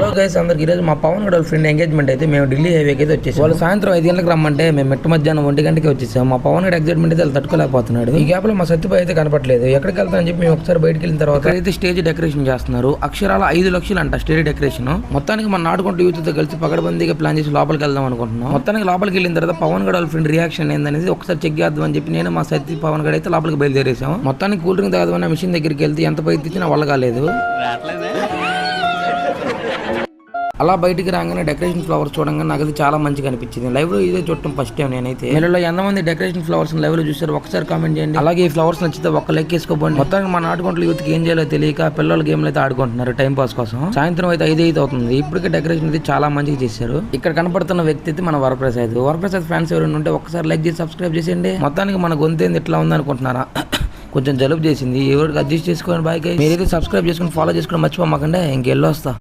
Hello guys, అందరికి ఈరోజు మా పవన్ గడ ఫ్రెండ్ ఎంగేజ్మెంట్ అయితే మేము ఢిల్లీ హైవేకి అయితే వచ్చేసాం. వాళ్ళు సాయంత్రం 5 గంటలకు రమ్మంటే మేము మెట్టు మధ్యాహ్నం 1 గంటకి వచ్చేసాం. మా పవన్ గడ ఎగ్జైట్మెంట్ అయితే తట్టుకోలేకపోతున్నాడు. ఈ గ్యాప్ లో మా సత్యపై అయితే కనపట్లేదు. ఎక్కడికి వెళ్తానని చెప్పి మేము ఒకసారి బయటకు వెళ్ళిన తర్వాత అయితే స్టేజ్ డెకరేషన్ చేస్తున్నారు. అక్షరాల 5 లక్షలు అంట స్టేజ్ డెకరేషన్. మొత్తానికి మన నాటుకుంటూ యూత్ తో కలిసి పకడ్బందీగా ప్లాన్ చేసి లోపలికి వెళ్దాం అనుకుంటున్నాం. మొత్తానికి లోపలికి వెళ్ళిన తర్వాత పవన్ గడ ఫ్రెండ్ రియాక్షన్ ఏందనేది ఒకసారి చెక్ చేద్దాం అని చెప్పి నేను మా సత్య పవన్ గడ అయితే లోపలికి బయలుదేరేసాం. మొత్తానికి కూల్ డ్రింక్ తాగదామని మిషన్ దగ్గరికి వెళ్తే ఎంత పైకి తెచ్చినా వల్ల కాలేదు. అలా బయటికి రాగానే డెకరేషన్ ఫ్లవర్స్ చూడంగా నాకు అది చాలా మంచిగా అనిపించింది. లైవ్ లో ఇదే చూడటం ఫస్ట్ టైం నేనైతే. మీలో ఎంతమంది డెకరేషన్ ఫ్లవర్స్ లైవ్ లో చూసారు ఒకసారి కామెంట్ చేయండి. అలాగే ఈ ఫ్లవర్స్ నచ్చితే ఒక్క లెక్క వేసుకోబోండి. మొత్తానికి మా నాటుకుంటూ యూత్ కి ఏం చేయాలో తెలియక పిల్లల గేమ్లు అయితే ఆడుకుంటున్నారు టైం పాస్ కోసం. సాయంత్రం అయితే 5 అవుతుంది. ఇప్పటికే డెకరేషన్ అయితే చాలా మంచిగా చేశారు. ఇక్కడ కనపడుతున్న వ్యక్తి అయితే మన వరప్రసాద్ ఫ్యాన్స్ ఎవరైనా ఉంటే ఒకసారి లైక్ చేసి సబ్స్క్రైబ్ చేసేయండి. మొత్తానికి మన గొంతేంది ఇట్లా ఉంది అనుకుంటున్నారా? కొంచెం జలుబు చేసింది. ఎవరికి అడ్జస్ట్ చేసుకోండి. Bye guys. మీరైతే సబ్స్క్రైబ్ చేసుకుని ఫాలో చేసుకుని మర్చిపోమాకండి. ఇంకెళ్ళొస్తా.